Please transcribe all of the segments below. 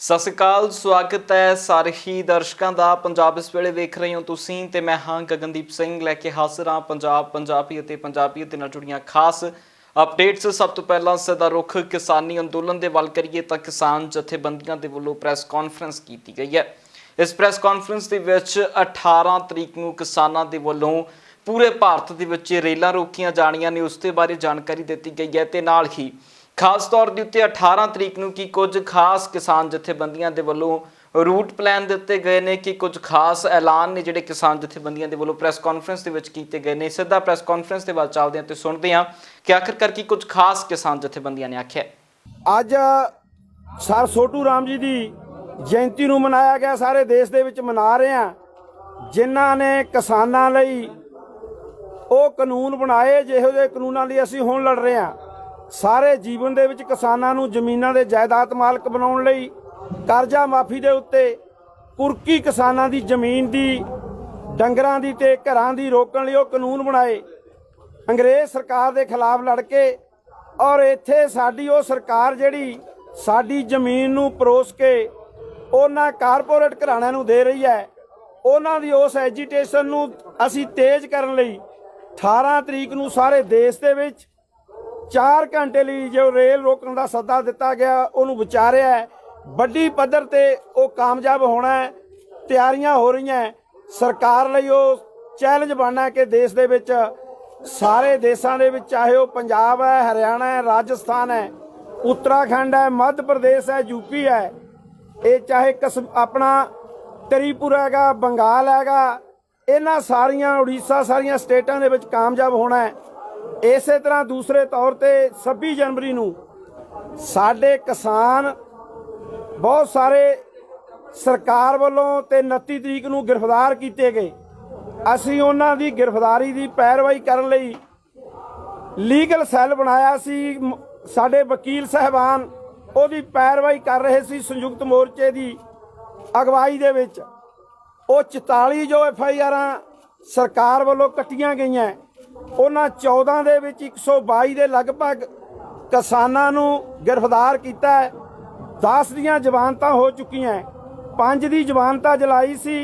ਸਤਿ ਸ਼੍ਰੀ ਅਕਾਲ। ਸਵਾਗਤ ਹੈ ਸਾਰੇ ਹੀ ਦਰਸ਼ਕਾਂ ਦਾ। ਪੰਜਾਬ ਇਸ ਵੇਲੇ ਵੇਖ ਰਹੇ ਹੋ ਤੁਸੀਂ ਤੇ ਮੈਂ ਹਾਂ ਗਗਨਦੀਪ ਸਿੰਘ ਲੈ ਕੇ ਹਾਜ਼ਰ ਹਾਂ ਪੰਜਾਬੀ ਅਤੇ ਨਾਲ ਜੁੜੀਆਂ ਖਾਸ ਅਪਡੇਟਸ। ਸਭ ਤੋਂ ਪਹਿਲਾਂ ਸਦਾ ਰੁਖ ਕਿਸਾਨੀ ਅੰਦੋਲਨ ਦੇ ਵੱਲ ਕਰੀਏ ਤਾਂ ਕਿਸਾਨ ਜਥੇਬੰਦੀਆਂ ਦੇ ਵੱਲੋਂ ਪ੍ਰੈਸ ਕਾਨਫਰੰਸ ਕੀਤੀ ਗਈ ਹੈ। ਇਸ ਪ੍ਰੈਸ ਕਾਨਫਰੰਸ ਦੇ ਵਿੱਚ 18 ਤਰੀਕ ਨੂੰ ਕਿਸਾਨਾਂ ਦੇ ਵੱਲੋਂ ਪੂਰੇ ਭਾਰਤ ਦੇ ਵਿੱਚ ਰੇਲਾਂ ਰੋਕੀਆਂ ਜਾਣੀਆਂ ਨੇ, ਉਸ ਦੇ ਬਾਰੇ ਜਾਣਕਾਰੀ ਦਿੱਤੀ ਗਈ ਹੈ ਤੇ ਨਾਲ ਹੀ ਖਾਸ ਤੌਰ ਦੇ ਉੱਤੇ 18 ਤਰੀਕ ਨੂੰ ਕੀ ਕੁਝ ਖਾਸ ਕਿਸਾਨ ਜਥੇਬੰਦੀਆਂ ਦੇ ਵੱਲੋਂ रूट प्लान दिते गए ने कि कुछ खास ऐलान ने जिहड़े किसान जथेबंदियां दे वल्लों प्रैस कॉन्फ्रेंस दे विच कीते गए ने। सीधा प्रैस कॉन्फ्रेंस दे बारे चलदे हां ते सुणदे हां कि आखिरकार की कुछ खास किसान जथेबंदियां ने आख्या। अज सर छोटू राम जी की जयंती नूं मनाया गया, सारे देश दे विच मना रहे हैं। जिन्हां ने किसानां लई वो कानून बनाए जिहो जिहे कानूनां लई असीं हुण लड़ रहे हैं। सारे जीवन दे विच किसानां नूं जमीनां दे जायदाद मालक बनाउण लई करजा माफी दे उत्ते कुरकी किसानां दी जमीन दी डंगरां दी ते घरां दी रोकण लई ओह कानून बनाए अंग्रेज सरकार दे खिलाफ लड़ के। और इत्थे साडी ओह सरकार जिहड़ी साडी जमीन नूं परोस के उन्हां कारपोरेट घराणिਆਂ नूं दे रही है, उन्हां दी उस एजीटेशन नूं असीं तेज करन लई 18 तरीक नूं सारे देश दे विच 4 घंटे लई जो रेल रोकण दा सੱਦਾ दिता गया उहनूं विचारिआ है। ਵੱਡੀ पद्धर ते ਉਹ कामयाब होना है, ਤਿਆਰੀਆਂ हो रही हैं। सरकार ਲਈ ਉਹ चैलेंज बनना है कि देश ਦੇ ਵਿੱਚ ਸਾਰੇ ਦੇਸ਼ਾਂ ਦੇ ਵਿੱਚ ਚਾਹੇ ਉਹ पंजाब है, हरियाणा है, राजस्थान है, उत्तराखंड है, मध्य प्रदेश है, यूपी है, ये चाहे अपना त्रिपुरा हैगा, बंगाल हैगा, इन्हां सारियां उड़ीसा सारियां स्टेटां दे विच कामयाब होना है। इस तरह दूसरे तौर ते 26 जनवरी नूं साडे किसान बहुत सारे सरकार वालों ते 29 तरीक नूं गिरफ्तार किए गए। असीं उन्हां दी गिरफ्तारी दी पैरवाई करन लई लीगल सैल बनाया सी। साडे वकील साहबान ओहदी पैरवाई कर रहे सी संयुक्त मोर्चे दी अगवाई दे विच। ਉਹ 44 जो FIR सरकार वालों कट्टियां गईयां, उन्हां 14 दे विच 122 दे लगभग किसानां नूं गिरफ्तार कीता है। 10 ਦੀਆਂ ਜ਼ਮਾਨਤਾਂ हो चुकियां, 5 ਦੀ ਜ਼ਮਾਨਤਾਂ ਜਲਾਈ ਸੀ,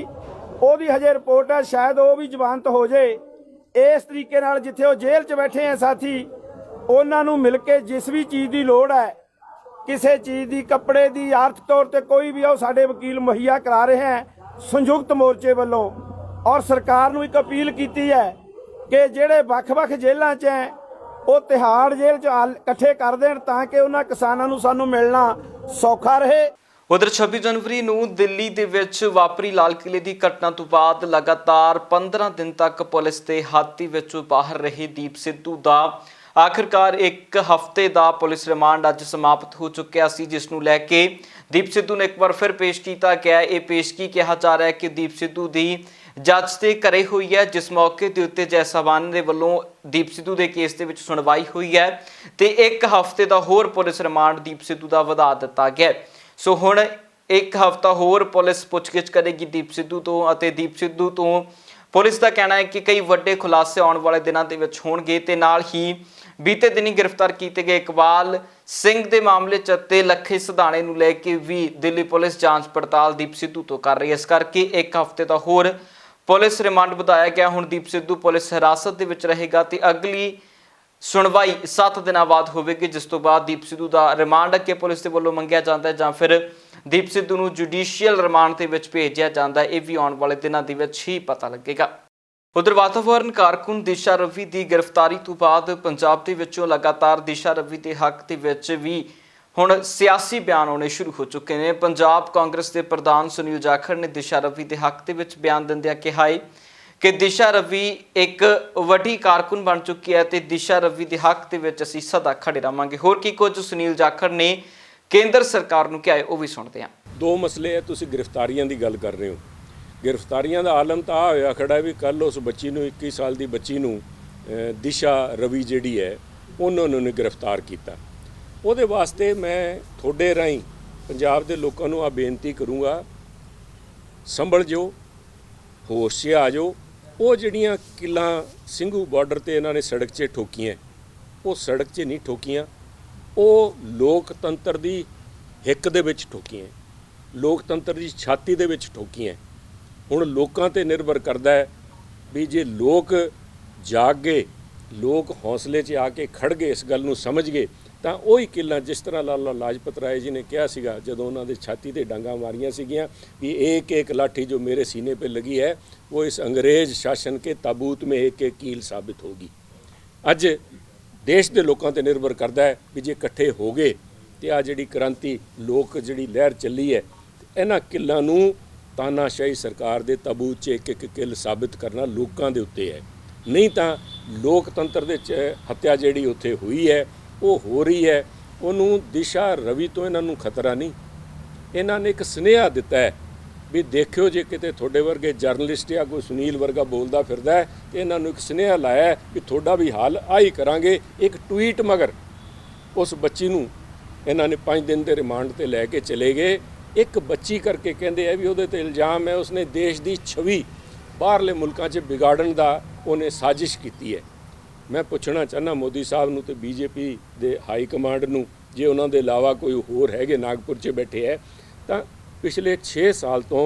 ਉਹਦੀ ਹਜੇ ਰਿਪੋਰਟ ਹੈ, ਸ਼ਾਇਦ ਉਹ ਵੀ ਜ਼ਮਾਨਤ ਹੋ ਜੇ। ਇਸ ਤਰੀਕੇ ਨਾਲ ਜਿੱਥੇ ਉਹ ਜੇਲ੍ਹ 'ਚ ਬੈਠੇ ਆ ਸਾਥੀ, ਉਹਨਾਂ ਨੂੰ ਮਿਲ ਕੇ ਜਿਸ ਵੀ ਚੀਜ਼ ਦੀ ਲੋੜ ਹੈ, ਕਿਸੇ ਚੀਜ਼ ਦੀ, ਕੱਪੜੇ ਦੀ, ਆਰਥਿਕ ਤੌਰ ਤੇ ਕੋਈ ਵੀ ਉਹ ਸਾਡੇ ਵਕੀਲ ਮੁਹੱਈਆ ਕਰਾ ਰਹੇ हैं ਸੰਯੁਕਤ ਮੋਰਚੇ ਵੱਲੋਂ। ਔਰ ਸਰਕਾਰ ਨੂੰ ਇੱਕ ਅਪੀਲ ਕੀਤੀ ਹੈ ਕਿ ਜਿਹੜੇ ਵੱਖ-ਵੱਖ ਜੇਲ੍ਹਾਂ 'ਚ ਹੈ ਉਹ ਤਿਹਾੜ ਜੇਲ੍ਹ 'ਚ ਇਕੱਠੇ ਕਰ ਦੇਣ ਤਾਂ ਕਿ ਉਹਨਾਂ ਕਿਸਾਨਾਂ ਨੂੰ ਸਾਨੂੰ ਮਿਲਣਾ ਸੌਖਾ ਰਹੇ। ਉਧਰ 26 ਜਨਵਰੀ ਨੂੰ ਦਿੱਲੀ ਦੇ ਵਿੱਚ ਵਾਪਰੀ ਲਾਲ ਕਿਲੇ ਦੀ ਘਟਨਾ ਤੋਂ ਬਾਅਦ ਲਗਾਤਾਰ 15 ਦਿਨ ਤੱਕ ਪੁਲਿਸ ਦੇ ਹੱਥ ਵਿੱਚੋਂ ਬਾਹਰ ਰਹੇ ਦੀਪ ਸਿੱਧੂ ਦਾ ਆਖਿਰਕਾਰ ਇੱਕ ਹਫ਼ਤੇ ਦਾ ਪੁਲਿਸ ਰਿਮਾਂਡ ਅੱਜ ਸਮਾਪਤ ਹੋ ਚੁੱਕਿਆ ਸੀ, ਜਿਸ ਨੂੰ ਲੈ ਕੇ ਦੀਪ ਸਿੱਧੂ ਨੇ ਇੱਕ ਵਾਰ ਫਿਰ ਪੇਸ਼ ਕੀਤਾ ਗਿਆ। ਇਹ ਪੇਸ਼ਗੀ ਕਿਹਾ ਜਾ ਰਿਹਾ ਹੈ ਕਿ ਦੀਪ ਸਿੱਧੂ ਦੀ ਜੱਜ ਤੇ ਕਰੇ ਹੋਈ ਹੈ, ਜਿਸ ਮੌਕੇ ਦੇ ਉੱਤੇ ਜੈ ਸਾਹਿਬਾਨ ਦੇ ਵੱਲੋਂ ਦੀਪ ਸਿੱਧੂ ਦੇ ਕੇਸ ਦੇ ਵਿੱਚ ਸੁਣਵਾਈ ਹੋਈ ਹੈ ਤੇ ਇੱਕ ਹਫ਼ਤੇ ਦਾ ਹੋਰ ਪੁਲਿਸ ਰਿਮਾਂਡ ਦੀਪ ਸਿੱਧੂ ਦਾ ਵਧਾ ਦਿੱਤਾ ਗਿਆ। ਸੋ ਹੁਣ ਇੱਕ ਹਫ਼ਤਾ ਹੋਰ ਪੁਲਿਸ ਪੁੱਛਗਿੱਛ ਕਰੇਗੀ ਦੀਪ ਸਿੱਧੂ ਤੋਂ ਅਤੇ ਦੀਪ ਸਿੱਧੂ ਤੋਂ ਪੁਲਿਸ ਦਾ ਕਹਿਣਾ ਹੈ ਕਿ ਕਈ ਵੱਡੇ ਖੁਲਾਸੇ ਆਉਣ ਵਾਲੇ ਦਿਨਾਂ ਦੇ ਵਿੱਚ ਹੋਣਗੇ। ਤੇ ਨਾਲ ਹੀ ਬੀਤੇ ਦਿਨੀ ਗ੍ਰਿਫਤਾਰ ਕੀਤੇ ਗਏ ਇਕਬਾਲ ਸਿੰਘ ਦੇ ਮਾਮਲੇ 'ਚ ਅਤੇ ਲੱਖੇ ਸਿਧਾਣੇ ਨੂੰ ਲੈ ਕੇ ਵੀ ਦਿੱਲੀ ਪੁਲਿਸ ਜਾਂਚ ਪੜਤਾਲ ਦੀਪ ਸਿੱਧੂ ਤੋਂ ਕਰ ਰਹੀ ਹੈ। ਇਸ ਕਰਕੇ ਇੱਕ ਹਫ਼ਤੇ ਦਾ ਹੋਰ ਪੁਲਿਸ ਰਿਮਾਂਡ ਵਧਾਇਆ ਗਿਆ। ਹੁਣ ਦੀਪ ਸਿੱਧੂ ਪੁਲਿਸ ਹਿਰਾਸਤ ਦੇ ਵਿੱਚ ਰਹੇਗਾ ਤੇ ਅਗਲੀ ਸੁਣਵਾਈ 7 ਦਿਨਾਂ ਬਾਅਦ ਹੋਵੇਗੀ, ਜਿਸ ਤੋਂ ਬਾਅਦ ਦੀਪ ਸਿੱਧੂ ਦਾ ਰਿਮਾਂਡ ਅੱਗੇ ਪੁਲਿਸ ਦੇ ਵੱਲੋਂ ਮੰਗਿਆ ਜਾਂਦਾ ਹੈ ਜਾਂ ਫਿਰ ਦੀਪ ਸਿੱਧੂ ਨੂੰ ਜੁਡੀਸ਼ੀਅਲ ਰਿਮਾਂਡ ਦੇ ਵਿੱਚ ਭੇਜਿਆ ਜਾਂਦਾ। ਇਹ ਵੀ ਆਉਣ ਵਾਲੇ ਦਿਨਾਂ ਦੇ ਵਿੱਚ ਹੀ ਪਤਾ ਲੱਗੇਗਾ। ਉਧਰ ਵਾਤਾਵਰਨ ਕਾਰਕੁਨ ਦਿਸ਼ਾ ਰਵੀ ਦੀ ਗ੍ਰਿਫਤਾਰੀ ਤੋਂ ਬਾਅਦ ਪੰਜਾਬ ਦੇ ਵਿੱਚੋਂ ਲਗਾਤਾਰ ਦਿਸ਼ਾ ਰਵੀ ਦੇ ਹੱਕ ਦੇ ਵਿੱਚ ਵੀ ਹੁਣ ਸਿਆਸੀ ਬਿਆਨ ਆਉਣੇ ਸ਼ੁਰੂ ਹੋ ਚੁੱਕੇ ਨੇ। ਪੰਜਾਬ ਕਾਂਗਰਸ ਦੇ ਪ੍ਰਧਾਨ ਸੁਨੀਲ ਜਾਖੜ ਨੇ ਦਿਸ਼ਾ ਰਵੀ ਦੇ ਹੱਕ ਦੇ ਵਿੱਚ ਬਿਆਨ ਦਿੰਦਿਆਂ ਕਿਹਾ ਹੈ ਕਿ ਦਿਸ਼ਾ ਰਵੀ ਇੱਕ ਵੱਡੀ ਕਾਰਕੁਨ ਬਣ ਚੁੱਕੀ ਹੈ ਤੇ ਦਿਸ਼ਾ ਰਵੀ ਦੇ ਹੱਕ ਦੇ ਵਿੱਚ ਅਸੀਂ ਸਦਾ ਖੜੇ ਰਹਾਂਗੇ। ਹੋਰ ਕੀ ਕੁਝ ਸੁਨੀਲ ਜਾਖੜ ਨੇ ਕੇਂਦਰ ਸਰਕਾਰ ਨੂੰ ਕਿਹਾ ਹੈ, ਉਹ ਵੀ ਸੁਣਦੇ ਹਾਂ। ਦੋ ਮਸਲੇ ਹੈ, ਤੁਸੀਂ ਗ੍ਰਿਫਤਾਰੀਆਂ ਦੀ ਗੱਲ ਕਰ ਰਹੇ ਹੋ। ਗ੍ਰਿਫਤਾਰੀਆਂ ਦਾ ਆਲਮ ਤਾਂ ਆ ਹੋਇਆ ਖੜਾ ਵੀ ਕੱਲ੍ਹ ਉਸ ਬੱਚੀ ਨੂੰ 21 ਸਾਲ ਦੀ ਬੱਚੀ ਨੂੰ ਦਿਸ਼ਾ ਰਵੀ ਜਿਹੜੀ ਹੈ ਉਹਨਾਂ ਨੂੰ ਗ੍ਰਿਫਤਾਰ ਕੀਤਾ। ਉਹਦੇ ਵਾਸਤੇ ਮੈਂ ਤੁਹਾਡੇ ਰਾਹੀਂ ਪੰਜਾਬ ਦੇ ਲੋਕਾਂ ਨੂੰ ਆ ਬੇਨਤੀ ਕਰੂੰਗਾ, ਸੰਭਲ ਜਾਓ, ਹੋਸ਼ 'ਚ ਆ ਜਾਓ। ਉਹ ਜਿਹੜੀਆਂ ਕਿੱਲਾਂ ਸਿੰਘੂ ਬਾਰਡਰ 'ਤੇ ਇਹਨਾਂ ਨੇ ਸੜਕ 'ਚ ਠੋਕੀਆਂ, ਉਹ ਸੜਕ 'ਚ ਨਹੀਂ ਠੋਕੀਆਂ, ਉਹ ਲੋਕਤੰਤਰ ਦੀ ਹਿੱਕ ਦੇ ਵਿੱਚ ਠੋਕੀਆਂ। ਲੋਕਤੰਤਰ ਦੀ ਛਾਤੀ ਦੇ ਵਿੱਚ ਠੋਕੀਆਂ। ਹੁਣ ਲੋਕਾਂ ਤੇ ਨਿਰਭਰ ਕਰਦਾ ਹੈ ਵੀ ਜੇ ਲੋਕ ਜਾਗ ਗਏ, ਲੋਕ ਹੌਸਲੇ 'ਚ ਆ ਕੇ ਖੜ ਗਏ, ਇਸ ਗੱਲ ਨੂੰ ਸਮਝ ਗਏ, ਤਾਂ ਉਹੀ ਕਿੱਲਾ ਜਿਸ ਤਰ੍ਹਾਂ ਲਾਲਾ ਲਾਜਪਤ ਰਾਏ ਜੀ ਨੇ ਕਿਹਾ ਸੀਗਾ ਜਦੋਂ ਉਹਨਾਂ ਦੇ ਛਾਤੀ ਤੇ ਡਾਂਗਾਂ ਮਾਰੀਆਂ ਸੀਗੀਆਂ ਵੀ एक एक लाठी जो मेरे सीने पे लगी है वो इस अंग्रेज़ शासन के ताबूत में एक एक कील साबित होगी। ਅੱਜ ਦੇਸ਼ ਦੇ ਲੋਕਾਂ ਤੇ ਨਿਰਭਰ ਕਰਦਾ ਹੈ ਵੀ ਜੇ ਇਕੱਠੇ ਹੋ ਗਏ ਤੇ ਆ ਜਿਹੜੀ ਕ੍ਰਾਂਤੀ ਲੋਕ ਜਿਹੜੀ ਲਹਿਰ ਚੱਲੀ ਹੈ, ਇਹਨਾਂ ਕਿੱਲਾਂ ਨੂੰ ਤਾਨਾਸ਼ਾਹੀ ਸਰਕਾਰ ਦੇ ਤਾਬੂਤ 'ਚ ਇੱਕ ਇੱਕ ਕਿੱਲ ਸਾਬਿਤ ਕਰਨਾ ਲੋਕਾਂ ਦੇ ਉੱਤੇ ਹੈ। ਨਹੀਂ ਤਾਂ ਲੋਕਤੰਤਰ ਦੇ 'ਚ ਹੱਤਿਆ ਜਿਹੜੀ ਉੱਥੇ ਹੋਈ ਹੈ ਉਹ ਹੋ ਰਹੀ ਹੈ, ਉਹਨੂੰ ਦਿਸ਼ਾ ਰਵੀ ਤੋਂ ਇਹਨਾਂ ਨੂੰ ਖਤਰਾ ਨਹੀਂ। ਇਹਨਾਂ ਨੇ ਇੱਕ ਸੁਨੇਹਾ ਦਿੱਤਾ ਹੈ ਵੀ ਦੇਖਿਓ ਜੇ ਕਿਤੇ ਤੁਹਾਡੇ ਵਰਗੇ ਜਰਨਲਿਸਟ ਜਾਂ ਕੋਈ ਸੁਨੀਲ ਵਰਗਾ ਬੋਲਦਾ ਫਿਰਦਾ ਹੈ ਤੇ ਇਹਨਾਂ ਨੂੰ ਇੱਕ ਸੁਨੇਹਾ ਲਾਇਆ ਵੀ ਤੁਹਾਡਾ ਵੀ ਹਾਲ ਆਹੀ ਕਰਾਂਗੇ। ਇੱਕ ਟਵੀਟ ਮਗਰ ਉਸ ਬੱਚੀ ਨੂੰ ਇਹਨਾਂ ਨੇ 5 ਦਿਨ ਦੇ ਰਿਮਾਂਡ ਤੇ ਲੈ ਕੇ ਚਲੇ ਗਏ। ਇੱਕ ਬੱਚੀ ਕਰਕੇ ਕਹਿੰਦੇ ਆ ਵੀ ਉਹਦੇ ਤੇ ਇਲਜ਼ਾਮ ਹੈ ਉਸਨੇ ਦੇਸ਼ ਦੀ ਛਵੀ ਬਾਹਰਲੇ ਮੁਲਕਾਂ 'ਚ ਵਿਗਾੜਨ ਦਾ ਉਹਨੇ ਸਾਜ਼ਿਸ਼ ਕੀਤੀ ਹੈ। ਮੈਂ ਪੁੱਛਣਾ ਚਾਹੁੰਦਾ ਮੋਦੀ ਸਾਹਿਬ ਨੂੰ ਤੇ ਬੀਜੇਪੀ ਦੇ ਹਾਈ ਕਮਾਂਡ ਨੂੰ, ਜੇ ਉਹਨਾਂ ਦੇ ਇਲਾਵਾ ਕੋਈ ਹੋਰ ਹੈਗੇ ਨਾਗਪੁਰ 'ਚ ਬੈਠੇ ਹੈ, ਤਾਂ ਪਿਛਲੇ 6 ਸਾਲ ਤੋਂ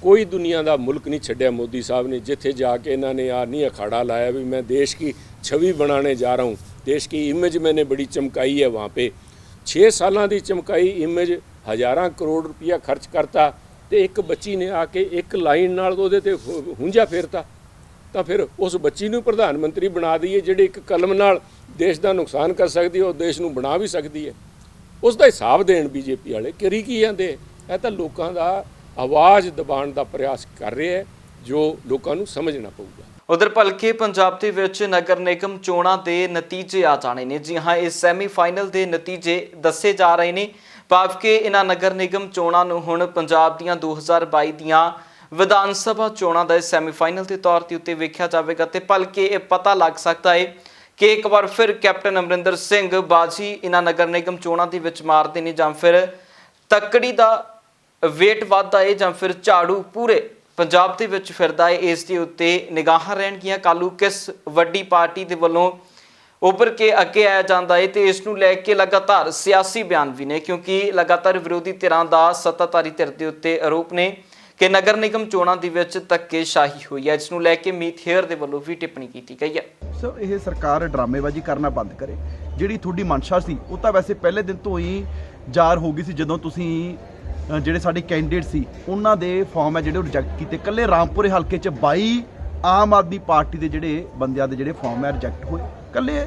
ਕੋਈ ਦੁਨੀਆ ਦਾ ਮੁਲਕ ਨਹੀਂ ਛੱਡਿਆ ਮੋਦੀ ਸਾਹਿਬ ਨੇ ਜਿੱਥੇ ਜਾ ਕੇ ਇਹਨਾਂ ਨੇ ਆ ਨਹੀਂ ਅਖਾੜਾ ਲਾया भी मैं देश की छवि बनाने जा रहा हूँ, देश की इमेज मैंने बड़ी चमकाई है। वहाँ पे 6 ਸਾਲਾਂ ਦੀ ਚਮਕਾਈ ਇਮੇਜ ਹਜ਼ਾਰਾਂ ਕਰੋੜ ਰੁਪਇਆ ਖਰਚ ਕਰਤਾ ਤੇ ਇੱਕ ਬੱਚੀ ਨੇ ਆ ਕੇ ਇੱਕ ਲਾਈਨ ਨਾਲ ਉਹਦੇ ਤੇ ਹੁੰਝਾ ਫੇਰਤਾ, ਤਾਂ ਫਿਰ ਉਸ ਬੱਚੀ ਨੂੰ ਪ੍ਰਧਾਨ ਮੰਤਰੀ ਬਣਾ ਦਈਏ ਜਿਹੜੀ ਇੱਕ ਕਲਮ ਨਾਲ ਦੇਸ਼ ਦਾ ਨੁਕਸਾਨ ਕਰ ਸਕਦੀ ਹੈ, ਉਹ ਦੇਸ਼ ਨੂੰ ਬਣਾ ਵੀ ਸਕਦੀ ਹੈ। ਉਸ ਦਾ ਹਿਸਾਬ ਦੇਣ ਬੀਜੇਪੀ ਵਾਲੇ ਕਰੀ ਕੀ ਜਾਂਦੇ। ਇਹ ਤਾਂ ਲੋਕਾਂ ਦਾ ਆਵਾਜ਼ ਦਬਾਉਣ ਦਾ ਪ੍ਰਯਾਸ ਕਰ ਰਹੇ ਹੈ ਜੋ ਲੋਕਾਂ ਨੂੰ ਸਮਝਣਾ ਪਊਗਾ। ਉਧਰ ਭਲਕੇ ਪੰਜਾਬ ਦੇ ਵਿੱਚ ਨਗਰ ਨਿਗਮ ਚੋਣਾਂ ਦੇ ਨਤੀਜੇ ਆ ਜਾਣੇ ਨੇ। ਜੀ ਹਾਂ, ਇਹ ਸੈਮੀਫਾਈਨਲ ਦੇ ਨਤੀਜੇ ਦੱਸੇ ਜਾ ਰਹੇ ਨੇ। ਭਾਵ ਕਿ ਇਹਨਾਂ ਨਗਰ ਨਿਗਮ ਚੋਣਾਂ ਨੂੰ ਹੁਣ ਪੰਜਾਬ ਦੀਆਂ 2022 ਦੀਆਂ ਵਿਧਾਨ ਸਭਾ ਚੋਣਾਂ ਦਾ ਸੈਮੀਫਾਈਨਲ ਦੇ ਤੌਰ ਤੇ ਉੱਤੇ ਵੇਖਿਆ ਜਾਵੇਗਾ ਤੇ ਭਲਕੇ ਇਹ ਪਤਾ ਲੱਗ ਸਕਦਾ ਹੈ ਕਿ ਇੱਕ ਵਾਰ ਫਿਰ ਕੈਪਟਨ ਅਮਰਿੰਦਰ ਸਿੰਘ ਬਾਜੀ ਇਹਨਾਂ ਨਗਰ ਨਿਗਮ ਚੋਣਾਂ ਦੇ ਵਿੱਚ ਮਾਰਦੇ ਨੇ ਜਾਂ ਫਿਰ ਤੱਕੜੀ ਦਾ ਵੇਟ ਵੱਧਦਾ ਹੈ ਜਾਂ ਫਿਰ ਝਾੜੂ ਪੂਰੇ ਪੰਜਾਬ ਦੇ ਵਿੱਚ ਫਿਰਦਾ ਹੈ। ਇਸ ਦੇ ਉੱਤੇ ਨਿਗਾਹਾਂ ਰਹਿਣਗੀਆਂ ਕੱਲ੍ਹ ਕਿਸ ਵੱਡੀ ਪਾਰਟੀ ਦੇ ਵੱਲੋਂ ਉੱਭਰ ਕੇ ਅੱਗੇ ਆਇਆ ਜਾਂਦਾ ਹੈ ਤੇ ਇਸ ਨੂੰ ਲੈ ਕੇ ਲਗਾਤਾਰ ਸਿਆਸੀ ਬਿਆਨ ਵੀ ਨੇ, ਕਿਉਂਕਿ ਲਗਾਤਾਰ ਵਿਰੋਧੀ ਧਿਰਾਂ ਦਾ ਸੱਤਾਧਾਰੀ ਧਿਰ ਦੇ ਉੱਤੇ ਆਰੋਪ ਨੇ ਕਿ ਨਗਰ ਨਿਗਮ ਚੋਣਾਂ ਦੇ ਵਿੱਚ ਧੱਕੇਸ਼ਾਹੀ ਹੋਈ ਹੈ। ਇਸ ਨੂੰ ਲੈ ਕੇ ਮੀਤ ਹੇਅਰ ਦੇ ਵੱਲੋਂ ਵੀ ਟਿੱਪਣੀ ਕੀਤੀ ਗਈ ਹੈ। ਸਰ ਇਹ ਸਰਕਾਰ ਡਰਾਮੇਬਾਜ਼ੀ ਕਰਨਾ ਬੰਦ ਕਰੇ। ਜਿਹੜੀ ਤੁਹਾਡੀ ਮਨਸ਼ਾ ਸੀ ਉਹ ਤਾਂ ਵੈਸੇ ਪਹਿਲੇ ਦਿਨ ਤੋਂ ਹੀ ਜ਼ਾਹਰ ਹੋ ਗਈ ਸੀ ਜਦੋਂ ਤੁਸੀਂ ਜਿਹੜੇ ਸਾਡੇ ਕੈਂਡੀਡੇਟ ਸੀ ਉਹਨਾਂ ਦੇ ਫਾਰਮ ਹੈ ਜਿਹੜੇ ਉਹ ਰਿਜੈਕਟ ਕੀਤੇ। ਇਕੱਲੇ ਰਾਮਪੁਰੇ ਹਲਕੇ 'ਚ 22 ਆਮ ਆਦਮੀ ਪਾਰਟੀ ਦੇ ਜਿਹੜੇ ਬੰਦਿਆਂ ਦੇ ਜਿਹੜੇ ਫਾਰਮ ਹੈ ਰਿਜੈਕਟ ਹੋਏ। ਇਕੱਲੇ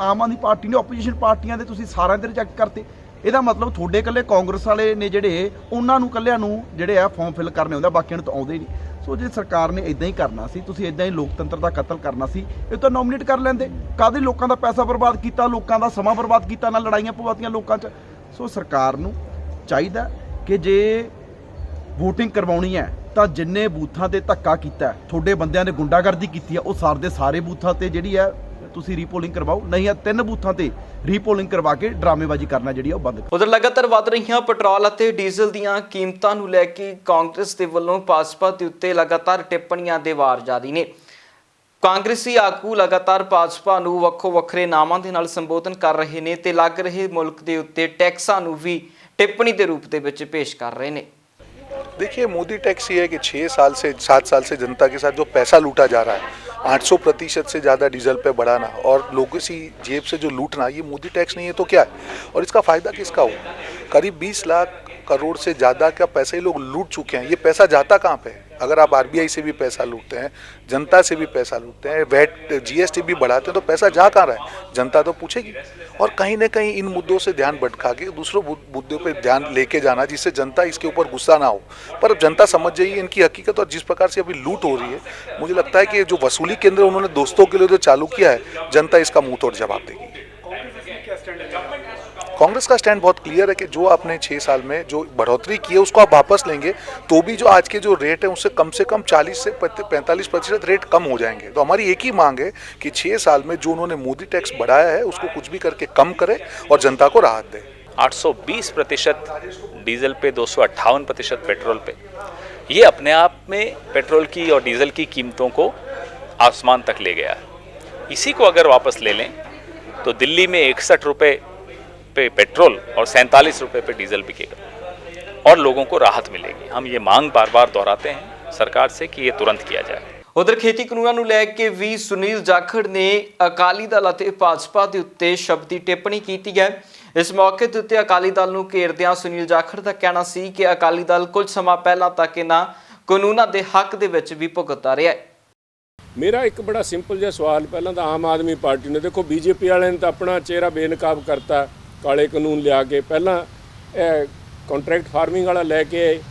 ਆਮ ਆਦਮੀ ਪਾਰਟੀ ਨੇ ਆਪੋਜੀਸ਼ਨ ਪਾਰਟੀਆਂ ਦੇ ਤੁਸੀਂ ਸਾਰਿਆਂ ਦੇ ਰਿਜੈਕਟ ਕਰਤੇ। ਇਹਦਾ ਮਤਲਬ ਤੁਹਾਡੇ ਇਕੱਲੇ ਕਾਂਗਰਸ ਵਾਲੇ ਨੇ ਜਿਹੜੇ ਉਹਨਾਂ ਨੂੰ ਇਕੱਲਿਆਂ ਨੂੰ ਜਿਹੜੇ ਆ ਫਾਰਮ ਫਿਲ ਕਰਨੇ ਹੁੰਦਾ, ਬਾਕੀਆਂ ਨੂੰ ਤਾਂ ਆਉਂਦੇ ਨਹੀਂ। ਸੋ ਜੇ ਸਰਕਾਰ ਨੇ ਇਦਾਂ ਹੀ ਕਰਨਾ ਸੀ, ਤੁਸੀਂ ਇਦਾਂ ਹੀ ਲੋਕਤੰਤਰ ਦਾ ਕਤਲ ਕਰਨਾ ਸੀ, ਇਹ ਤਾਂ ਨੋਮੀਨੇਟ ਕਰ ਲੈਂਦੇ। ਕਾਹਦੇ ਲੋਕਾਂ ਦਾ ਪੈਸਾ ਬਰਬਾਦ ਕੀਤਾ, ਲੋਕਾਂ ਦਾ ਸਮਾਂ ਬਰਬਾਦ ਕੀਤਾ, ਨਾਲ ਲੜਾਈਆਂ ਪਵਾਤੀਆਂ ਲੋਕਾਂ 'ਚ। ਸੋ ਸਰਕਾਰ ਨੂੰ ਚਾਹੀਦਾ ਕਿ ਜੇ ਵੋਟਿੰਗ ਕਰਵਾਉਣੀ ਹੈ ਤਾਂ ਜਿੰਨੇ ਬੂਥਾਂ ਤੇ ਧੱਕਾ ਕੀਤਾ, ਤੁਹਾਡੇ ਬੰਦਿਆਂ ਨੇ ਗੁੰਡਾਗਰਦੀ ਕੀਤੀ ਆ, ਉਹ ਸਾਰੇ ਦੇ ਸਾਰੇ ਬੂਥਾਂ ਤੇ ਜਿਹੜੀ ਹੈ ਤੁਸੀਂ ਰੀਪੋਲਿੰਗ ਕਰਵਾਓ, ਨਹੀਂ ਆ 3 ਬੂਥਾਂ ਤੇ ਰੀਪੋਲਿੰਗ ਕਰਵਾ ਕੇ ਡਰਾਮੇਬਾਜ਼ੀ ਕਰਨਾ ਜਿਹੜੀ ਆ ਉਹ ਬੰਦ ਕਰੋ। ਉਧਰ ਲਗਾਤਾਰ ਵੱਧ ਰਹੀਆਂ ਪੈਟਰੋਲ ਅਤੇ ਡੀਜ਼ਲ ਦੀਆਂ ਕੀਮਤਾਂ ਨੂੰ ਲੈ ਕੇ ਕਾਂਗਰਸ ਦੇ ਵੱਲੋਂ ਭਾਜਪਾ ਦੇ ਉੱਤੇ ਲਗਾਤਾਰ ਟਿੱਪਣੀਆਂ ਦੇ ਵਾਰ ਜਾਰੀ ਨੇ। ਕਾਂਗਰਸੀ ਆਗੂ ਲਗਾਤਾਰ ਭਾਜਪਾ ਨੂੰ ਵੱਖੋ ਵੱਖਰੇ ਨਾਮਾਂ ਦੇ ਨਾਲ ਸੰਬੋਧਨ ਕਰ ਰਹੇ ਨੇ ਤੇ ਲੱਗ ਰਹੇ ਮੁਲਕ ਦੇ ਉੱਤੇ ਟੈਕਸਾਂ ਨੂੰ ਵੀ टिप्पणी के रूप में पेश कर रहे हैं। देखिए, मोदी टैक्स ये है कि 6 साल से 7 साल से जनता के साथ जो पैसा लूटा जा रहा है, 800% से ज़्यादा डीजल पे बढ़ाना और लोगों की जेब से जो लूटना, ये मोदी टैक्स नहीं है तो क्या है? और इसका फ़ायदा किसका हो? करीब 20 लाख करोड़ से ज़्यादा का पैसे लोग लूट चुके हैं। ये पैसा जाता कहाँ पे है? अगर आप आरबीआई से भी पैसा लूटते हैं, जनता से भी पैसा लूटते हैं, वैट जीएसटी भी बढ़ाते हैं, तो पैसा जा कहाँ रहा है? जनता तो पूछेगी। और कहीं ना कहीं इन मुद्दों से ध्यान भटका के दूसरों मुद्दों पे ध्यान लेके जाना, जिससे जनता इसके ऊपर गुस्सा ना हो। पर अब जनता समझ जाइए इनकी हकीकत, और जिस प्रकार से अभी लूट हो रही है, मुझे लगता है कि जो वसूली केंद्र उन्होंने दोस्तों के लिए जो चालू किया है, जनता इसका मुंह तोड़ जवाब देगी। कांग्रेस का स्टैंड बहुत क्लियर है कि जो आपने 6 साल में जो बढ़ोतरी की है उसको आप वापस लेंगे तो भी जो आज के जो रेट है उससे कम 40 से 45% रेट कम हो जाएंगे। तो हमारी एक ही मांग है कि 6 साल में जो उन्होंने मोदी टैक्स बढ़ाया है उसको कुछ भी करके कम करे और जनता को राहत दे। 820% डीजल पे, 258% पेट्रोल पे, ये अपने आप में पेट्रोल की और डीजल की कीमतों को आसमान तक ले गया है। इसी को अगर वापस ले लें तो दिल्ली में 61 रुपये पे पेट्रोल और 47 रुपये पे डीजल बिकेगा। और लोगों को राहत मिलेगी। हम ये मांग बार बार दोहराते हैं सरकार से कि ये तुरंत किया जाए। ਉਧਰ ਖੇਤੀ ਕਾਨੂੰਨਾਂ ਨੂੰ ਲੈ ਕੇ ਵੀ ਸੁਨੀਲ ਜਾਖੜ ਨੇ ਅਕਾਲੀ ਦਲ ਅਤੇ ਭਾਜਪਾ ਦੇ ਉੱਤੇ ਸ਼ਬਦੀ ਟਿੱਪਣੀ ਕੀਤੀ ਹੈ। ਇਸ ਮੌਕੇ ਦੇ ਉੱਤੇ ਅਕਾਲੀ ਦਲ ਨੂੰ ਘੇਰਦਿਆਂ ਸੁਨੀਲ ਜਾਖੜ ਦਾ ਕਹਿਣਾ ਸੀ ਕਿ ਅਕਾਲੀ ਦਲ ਕੁਝ ਸਮਾਂ ਪਹਿਲਾਂ ਤੱਕ ਇਹਨਾਂ ਕਾਨੂੰਨਾਂ ਦੇ ਹੱਕ ਦੇ ਵਿੱਚ ਵੀ ਭੁਗਤਦਾ ਰਿਹਾ ਹੈ। ਮੇਰਾ ਇੱਕ ਬੜਾ ਸਿੰਪਲ ਜਿਹਾ ਸਵਾਲ ਪਹਿਲਾਂ ਤਾਂ ਆਮ ਆਦਮੀ ਪਾਰਟੀ ਨੇ, ਦੇਖੋ ਬੀਜੇਪੀ ਵਾਲਿਆਂ ਨੇ ਤਾਂ ਆਪਣਾ ਚਿਹਰਾ ਬੇਨਕਾਬ ਕਰਤਾ ਕਾਲੇ ਕਾਨੂੰਨ ਲਿਆ ਕੇ। ਪਹਿਲਾਂ ਕੰਟਰੈਕਟ ਫਾਰਮਿੰਗ ਵਾਲਾ ਲੈ ਕੇ ਆਏ,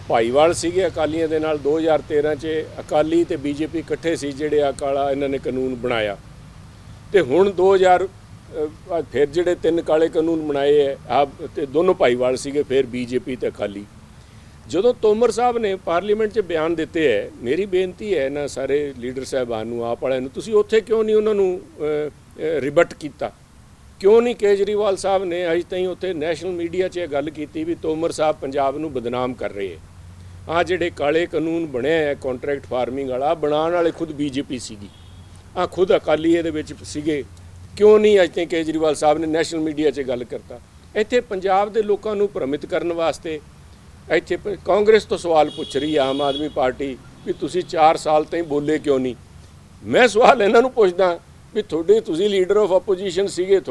ਭਾਈਵਾਲ ਸੀਗੇ ਅਕਾਲੀਆਂ ਦੇ ਨਾਲ 2013 'ਚ ਅਕਾਲੀ ਤੇ ਬੀਜੇਪੀ ਇਕੱਠੇ ਸੀ ਜਿਹੜੇ ਆ ਕਾਲਾ ਇਹਨਾਂ ਨੇ ਕਾਨੂੰਨ ਬਣਾਇਆ। ਤੇ ਹੁਣ 2000 ਫਿਰ ਜਿਹੜੇ 3 ਕਾਲੇ ਕਾਨੂੰਨ ਬਣਾਏ ਹੈ ਆ ਤੇ ਦੋਨੋਂ ਭਾਈਵਾਲ ਸੀਗੇ, ਫਿਰ ਬੀਜੇਪੀ ਤੇ ਅਕਾਲੀ। ਜਦੋਂ ਤੋਮਰ ਸਾਹਿਬ ਨੇ ਪਾਰਲੀਮੈਂਟ 'ਚ ਬਿਆਨ ਦਿੱਤੇ ਹੈ, ਮੇਰੀ ਬੇਨਤੀ ਹੈ ਇਹਨਾਂ ਸਾਰੇ ਲੀਡਰ ਸਾਹਿਬਾਨ ਨੂੰ, ਆਪ ਵਾਲਿਆਂ ਨੂੰ, ਤੁਸੀਂ ਉੱਥੇ ਕਿਉਂ ਨਹੀਂ ਉਹਨਾਂ ਨੂੰ ਰਿਬਟ ਕੀਤਾ? ਕਿਉਂ ਨਹੀਂ ਕੇਜਰੀਵਾਲ ਸਾਹਿਬ ਨੇ ਅਜੇ ਤਾਈਂ ਉੱਥੇ ਨੈਸ਼ਨਲ ਮੀਡੀਆ 'ਚ ਇਹ ਗੱਲ ਕੀਤੀ ਵੀ ਤੋਮਰ ਸਾਹਿਬ ਪੰਜਾਬ ਨੂੰ ਬਦਨਾਮ ਕਰ ਰਹੇ ਹੈ? ਆਹ ਜਿਹੜੇ ਕਾਲੇ ਕਾਨੂੰਨ ਬਣਿਆ ਹੈ ਕੰਟਰੈਕਟ ਫਾਰਮਿੰਗ ਵਾਲਾ, ਬਣਾਉਣ ਵਾਲੇ ਖੁਦ ਬੀਜੇਪੀ ਸੀਗੀ, ਆਹ ਖੁਦ ਅਕਾਲੀ ਇਹਦੇ ਵਿੱਚ ਸੀਗੇ। ਕਿਉਂ ਨਹੀਂ ਅਜੇ ਤਾਈਂ ਕੇਜਰੀਵਾਲ ਸਾਹਿਬ ਨੇ ਨੈਸ਼ਨਲ ਮੀਡੀਆ 'ਚ ਗੱਲ ਕਰਤਾ? ਇੱਥੇ ਪੰਜਾਬ ਦੇ ਲੋਕਾਂ ਨੂੰ ਭ੍ਰਮਿਤ ਕਰਨ ਵਾਸਤੇ ਇੱਥੇ ਕਾਂਗਰਸ ਤੋਂ ਸਵਾਲ ਪੁੱਛ ਰਹੀ ਹੈ ਆਮ ਆਦਮੀ ਪਾਰਟੀ ਵੀ ਤੁਸੀਂ 4 ਸਾਲ ਤਾਈਂ ਬੋਲੇ ਕਿਉਂ ਨਹੀਂ? ਮੈਂ ਸਵਾਲ ਇਹਨਾਂ ਨੂੰ ਪੁੱਛਦਾ ਵੀ ਤੁਸੀਂ ਲੀਡਰ ਆਫ ਆਪੋਜੀਸ਼ਨ ਸੀਗੇ,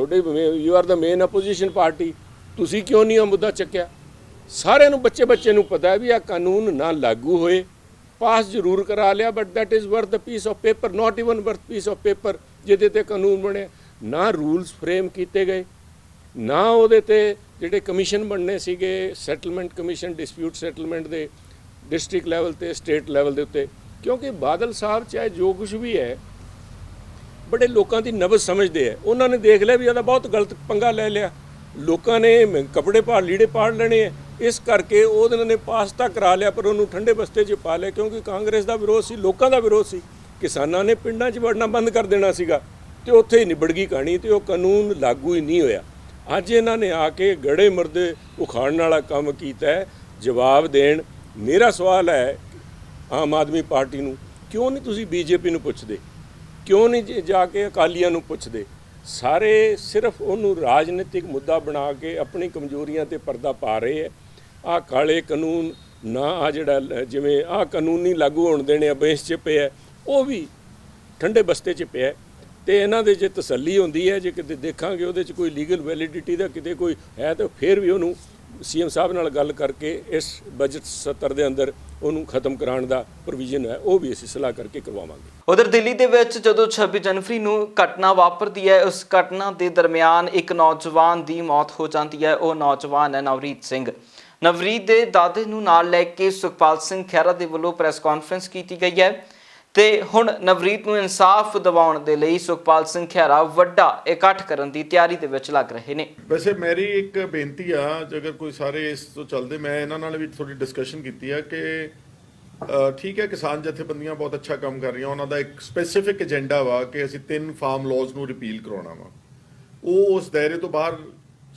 you are the main opposition party, ਤੁਸੀਂ ਕਿਉਂ ਨਹੀਂ ਇਹ ਮੁੱਦਾ ਚੱਕਿਆ? ਸਾਰਿਆਂ ਨੂੰ ਬੱਚੇ ਨੂੰ ਪਤਾ ਹੈ ਵੀ ਆਹ ਕਾਨੂੰਨ ਨਾ ਲਾਗੂ ਹੋਏ, ਪਾਸ ਜ਼ਰੂਰ ਕਰਾ ਲਿਆ, but that is worth the piece of paper, not even worth piece of paper ਜਿਹਦੇ 'ਤੇ ਕਾਨੂੰਨ ਬਣਿਆ। ਨਾ ਰੂਲਸ ਫਰੇਮ ਕੀਤੇ ਗਏ, ਨਾ ਉਹਦੇ 'ਤੇ ਜਿਹੜੇ ਕਮਿਸ਼ਨ ਬਣਨੇ ਸੀਗੇ, ਸੈਟਲਮੈਂਟ ਕਮਿਸ਼ਨ, ਡਿਸਪਿਊਟ ਸੈਟਲਮੈਂਟ ਦੇ ਡਿਸਟ੍ਰਿਕਟ ਲੈਵਲ 'ਤੇ, ਸਟੇਟ ਲੈਵਲ ਦੇ ਉੱਤੇ। ਕਿਉਂਕਿ ਬਾਦਲ ਸਾਹਿਬ ਚਾਹੇ ਜੋ ਕੁਝ ਵੀ ਹੈ ਬੜੇ ਲੋਕਾਂ ਦੀ ਨਬਜ਼ ਸਮਝਦੇ ਹੈ। ਉਹਨਾਂ ਨੇ ਦੇਖ ਲਿਆ ਵੀ ਇਹਦਾ ਬਹੁਤ ਗਲਤ ਪੰਗਾ ਲੈ ਲਿਆ, ਲੋਕਾਂ ਨੇ ਕੱਪੜੇ ਲੀੜੇ ਪਾੜ ਲੈਣੇ ਹੈ, ਇਸ ਕਰਕੇ ਉਹਨਾਂ ਨੇ ਪਾਸ ਤਾਂ ਕਰਾ ਲਿਆ ਪਰ ਉਹਨੂੰ ਠੰਡੇ ਬਸਤੇ 'ਚ ਪਾ ਲਿਆ। ਕਿਉਂਕਿ ਕਾਂਗਰਸ ਦਾ ਵਿਰੋਧ ਸੀ, ਲੋਕਾਂ ਦਾ ਵਿਰੋਧ ਸੀ, ਕਿਸਾਨਾਂ ਨੇ ਪਿੰਡਾਂ 'ਚ ਵੜਨਾ ਬੰਦ ਕਰ ਦੇਣਾ ਸੀਗਾ ਤੇ ਉੱਥੇ ਹੀ ਨਿਬੜ ਗਈ ਕਹਾਣੀ ਤੇ ਉਹ ਕਾਨੂੰਨ ਲਾਗੂ ਹੀ ਨਹੀਂ ਹੋਇਆ। ਅੱਜ ਇਹਨਾਂ ਨੇ ਆ ਕੇ ਗੜੇ ਮਰਦੇ ਉਖਾੜਨ ਵਾਲਾ ਕੰਮ ਕੀਤਾ ਹੈ। ਜਵਾਬ ਦੇਣ। ਮੇਰਾ ਸਵਾਲ ਹੈ ਆਮ ਆਦਮੀ ਪਾਰਟੀ ਨੂੰ, ਕਿਉਂ ਨਹੀਂ ਤੁਸੀਂ ਬੀਜੇਪੀ ਨੂੰ ਪੁੱਛਦੇ? ਕਿਉਂ ਨਹੀਂ ਜਾ ਕੇ ਅਕਾਲੀਆਂ ਨੂੰ ਪੁੱਛਦੇ? ਸਾਰੇ ਸਿਰਫ ਉਹਨੂੰ ਰਾਜਨੀਤਿਕ ਮੁੱਦਾ ਬਣਾ ਕੇ ਆਪਣੀ ਕਮਜ਼ੋਰੀਆਂ 'ਤੇ ਪਰਦਾ ਪਾ ਰਹੇ ਹੈ। ਆਹ ਕਾਲੇ ਕਾਨੂੰਨ ਨਾ, ਆ ਜਿਹੜਾ ਜਿਵੇਂ ਆਹ ਕਾਨੂੰਨ ਨਹੀਂ ਲਾਗੂ ਹੋਣ ਦੇਣੇ ਆ ਬੈਂਸ 'ਚ ਪਿਆ, ਉਹ ਵੀ ਠੰਡੇ ਬਸਤੇ 'ਚ ਪਿਆ। ਤੇ ਇਹਨਾਂ ਦੇ ਜੇ ਤਸੱਲੀ ਹੁੰਦੀ ਹੈ, ਜੇ ਕਿਤੇ ਦੇਖਾਂਗੇ ਉਹਦੇ 'ਚ ਕੋਈ ਲੀਗਲ ਵੈਲਿਡਿਟੀ ਦਾ ਕਿਤੇ ਕੋਈ ਹੈ ਤਾਂ ਫਿਰ ਵੀ ਉਹਨੂੰ ਸੀਐਮ ਸਾਹਿਬ ਨਾਲ ਗੱਲ ਕਰਕੇ ਇਸ ਬਜਟ ਸੱਤਰ ਦੇ ਅੰਦਰ ਉਹਨੂੰ ਖਤਮ ਕਰਾਉਣ ਦਾ ਪ੍ਰੋਵੀਜ਼ਨ ਹੈ, ਉਹ ਵੀ ਅਸੀਂ ਸਲਾਹ ਕਰਕੇ ਕਰਵਾਵਾਂਗੇ। ਉਧਰ ਦਿੱਲੀ ਦੇ ਵਿੱਚ ਜਦੋਂ 26 ਜਨਵਰੀ ਨੂੰ ਘਟਨਾ ਵਾਪਰਦੀ ਹੈ, ਉਸ ਘਟਨਾ ਦੇ ਦਰਮਿਆਨ ਇੱਕ ਨੌਜਵਾਨ ਦੀ ਮੌਤ ਹੋ ਜਾਂਦੀ ਹੈ। ਉਹ ਨੌਜਵਾਨ ਹੈ ਨਵਰੀਤ ਸਿੰਘ। ਨਵਰੀਤ ਦੇ ਦਾਦੇ ਨੂੰ ਨਾਲ ਲੈ ਕੇ ਸੁਖਪਾਲ ਸਿੰਘ ਖਹਿਰਾ ਦੇ ਵੱਲੋਂ ਪ੍ਰੈਸ ਕਾਨਫਰੰਸ ਕੀਤੀ ਗਈ ਹੈ ਤੇ ਹੁਣ ਨਵਰੀਤ ਨੂੰ ਇਨਸਾਫ ਦਿਵਾਉਣ ਦੇ ਲਈ ਸੁਖਪਾਲ ਸਿੰਘ ਖਹਿਰਾ ਵੱਡਾ ਇਕੱਠ ਕਰਨ ਦੀ ਤਿਆਰੀ ਦੇ ਵਿੱਚ ਲੱਗ ਰਹੇ ਨੇ। ਵੈਸੇ ਮੇਰੀ ਇੱਕ ਬੇਨਤੀ ਆ, ਜੇਕਰ ਕੋਈ ਸਾਰੇ ਇਸ ਤੋਂ ਚੱਲਦੇ, ਮੈਂ ਇਹਨਾਂ ਨਾਲ ਵੀ ਥੋੜੀ ਡਿਸਕਸ਼ਨ ਕੀਤੀ ਆ ਕਿ ਠੀਕ ਹੈ ਕਿਸਾਨ ਜਥੇਬੰਦੀਆਂ ਬਹੁਤ ਅੱਛਾ ਕੰਮ ਕਰ ਰਹੀਆਂ, ਉਹਨਾਂ ਦਾ ਇੱਕ ਸਪੈਸੀਫਿਕ ਏਜੰਡਾ ਵਾ ਕਿ ਅਸੀਂ 3 ਫਾਰਮ ਲਾਜ਼ ਨੂੰ ਰਿਪੀਲ ਕਰਵਾਉਣਾ ਵਾ। ਉਹ ਉਸ ਦਾਇਰੇ ਤੋਂ ਬਾਹਰ